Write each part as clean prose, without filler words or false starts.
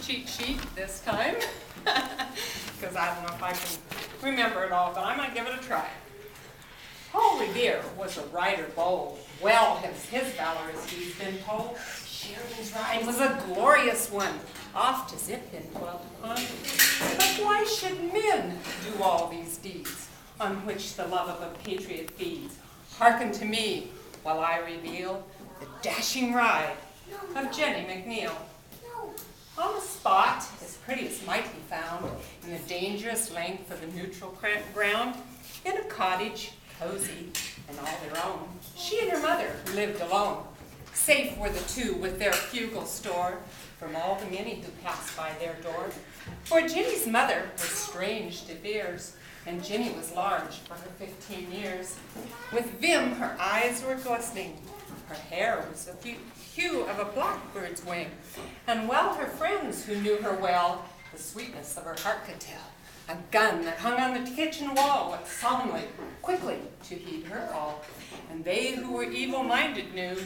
cheat sheet this time, because I don't know if I can remember it all, but I might give it a try. Paul Revere was a rider bold, well has his valor as he's been told. Sheridan's ride was a glorious one, oft as it been dwelt upon. But why should men do all these deeds, on which the love of a patriot feeds? Hearken to me, while I reveal the dashing ride of Jennie McNeil. On a spot as pretty as might be found, in the dangerous length of a neutral ground, in a cottage, cozy and all their own, she and her mother lived alone. Safe were the two with their frugal store from all the many who passed by their door. For Jennie's mother was strange to fears, and Jennie was large for her 15 years. With vim her eyes were glistening, her hair was the hue of a blackbird's wing, and well her friends who knew her well, the sweetness of her heart could tell. A gun that hung on the kitchen wall went solemnly, quickly to heed her all. And they who were evil-minded knew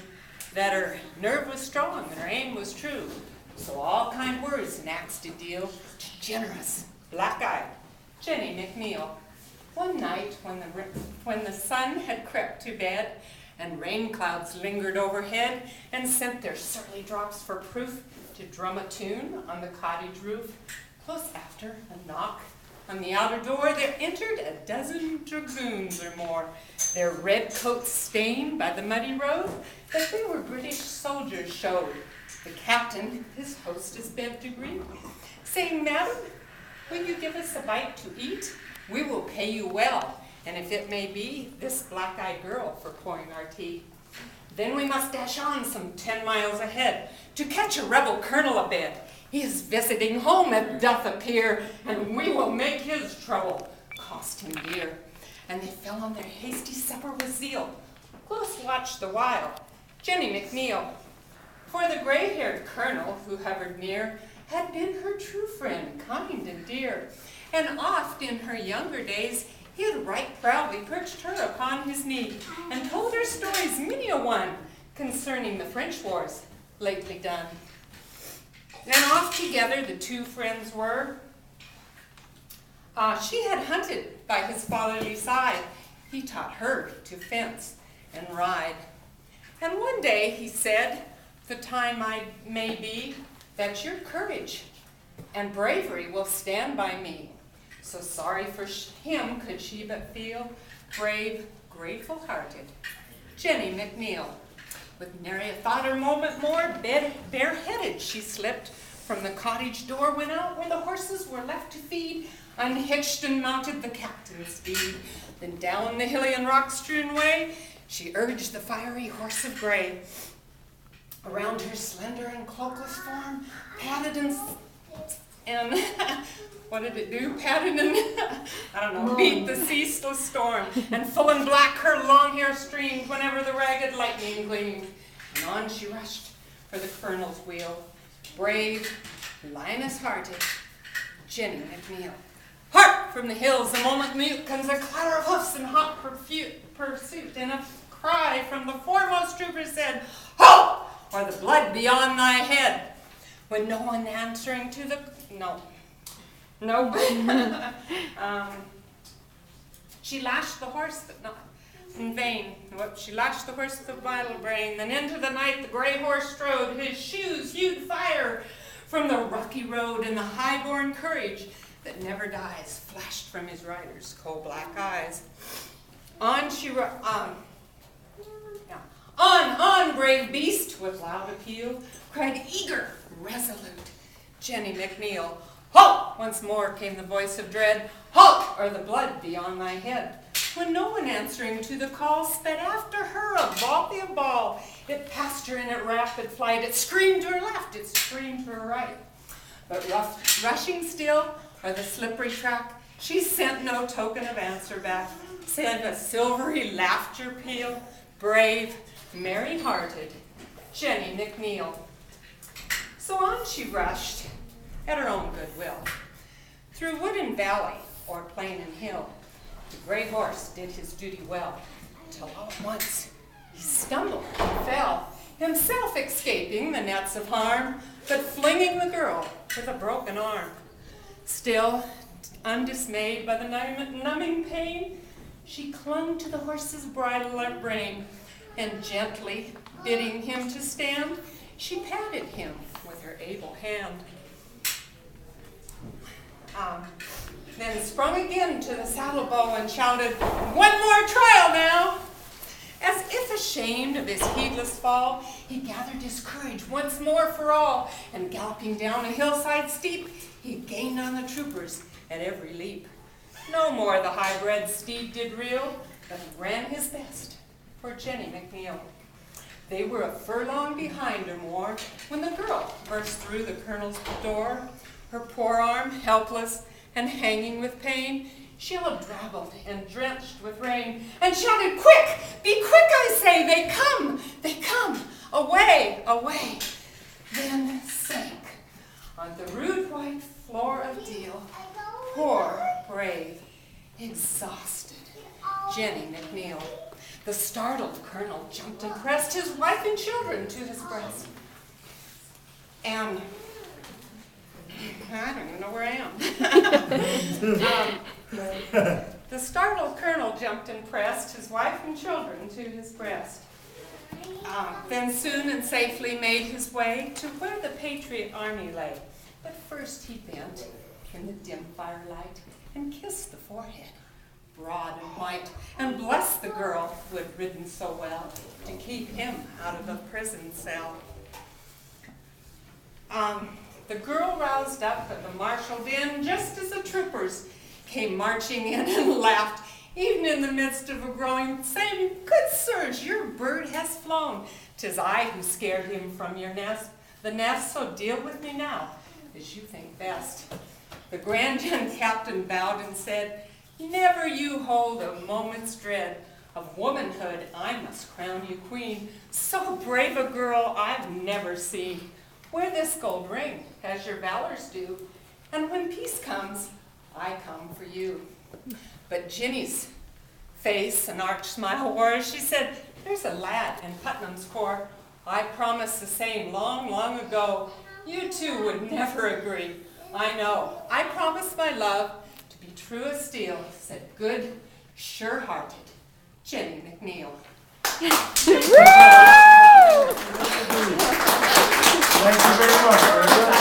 that her nerve was strong and her aim was true. So all kind words and acts did deal to generous, black-eyed Jennie McNeil. One night when the sun had crept to bed and rain clouds lingered overhead and sent their surly drops for proof to drum a tune on the cottage roof, close after a knock on the outer door there entered a dozen dragoons or more, their red coats stained by the muddy road, that they were British soldiers showed. The captain his hostess begged to greet, saying, "Madam, will you give us a bite to eat? We will pay you well, and if it may be, this black-eyed girl for pouring our tea. Then we must dash on some 10 miles ahead to catch a rebel colonel abed. He is visiting home, it doth appear, and we will make his trouble cost him dear." And they fell on their hasty supper with zeal. Close watched the while Jennie McNeil, for the gray-haired colonel who hovered near had been her true friend, kind and dear, and oft in her younger days he had right proudly perched her upon his knee and told her stories many a one concerning the French wars lately done. And oft together the two friends were. She had hunted by his fatherly side. He taught her to fence and ride. And one day he said, "The time may be that your courage and bravery will stand by me." So sorry for him could she but feel, brave, grateful-hearted Jennie McNeil. With nary a thought or moment more, bareheaded she slipped from the cottage door, went out where the horses were left to feed, unhitched and mounted the captain's steed. Then down the hilly and rock-strewn way she urged the fiery horse of gray. Around her slender and cloakless form, padded and what did it do? Padded and, beat the ceaseless storm. And full and black her long hair streamed whenever the ragged lightning gleamed. And on she rushed for the colonel's wheel, brave, lioness-hearted Jennie McNeil. Hark! From the hills, a moment mute, comes a clatter of hoofs in hot pursuit, and a cry from the foremost trooper said, "Halt! Or the blood be on thy head." When no one answering to the... No. She lashed the horse, but not in vain. She lashed the horse with a vital brain. Then into the night the gray horse strode. His shoes hewed fire from the rocky road, and the high-born courage that never dies flashed from his rider's coal-black eyes. On she on, brave beast, with loud appeal, cried eager, resolute Jennie McNeil. "Halt!" Once more came the voice of dread. "Halt, or the blood be on thy head." When no one answering to the call sped after her a ball. It passed her in a rapid flight. It screamed to her left, it screamed to her right. But rushing still o'er the slippery track, she sent no token of answer back, save a silvery laughter peal. Brave, merry-hearted Jennie McNeil. So on she rushed, at her own good will, through wood and valley, or plain and hill. The gray horse did his duty well, till all at once he stumbled and fell, himself escaping the nets of harm, but flinging the girl with a broken arm. Still, undismayed by the numbing pain, she clung to the horse's bridle and rein, and gently bidding him to stand, she patted him with her able hand. Then sprung again to the saddle bow and shouted, "One more trial now!" As if ashamed of his heedless fall, he gathered his courage once more for all, and galloping down a hillside steep, he gained on the troopers at every leap. No more the high-bred steed did reel, but ran his best for Jennie McNeil. They were a furlong behind or more when the girl burst through the colonel's door, her poor arm helpless and hanging with pain. She all drabbled and drenched with rain, and shouted, "Quick! Be quick, I say! They come! Away, away!" Then sank on the rude white floor of deal, poor, brave, exhausted Jennie McNeil. The startled colonel jumped and pressed his wife and children to his breast. And I don't even know where I am. The startled colonel jumped and pressed his wife and children to his breast. Then soon and safely made his way to where the patriot army lay. But first he bent in the dim firelight and kissed the forehead, broad and white, and blessed the girl who had ridden so well to keep him out of a prison cell. The girl roused up and the marshal din just as the troopers came marching in and laughed, even in the midst of a growing, saying, "Good sirs, your bird has flown. 'Tis I who scared him from your nest, the nest, so deal with me now as you think best." The grand young captain bowed and said, "Never you hold a moment's dread. Of womanhood I must crown you queen. So brave a girl I've never seen. Wear this gold ring, as your valors do, and when peace comes, I come for you." But Jennie's face an arch smile wore as she said, "There's a lad in Putnam's corps. I promised the same long, long ago. You two would never agree. I know. I promised my love to be true as steel," said good, sure-hearted Jennie McNeil. Thank you very much.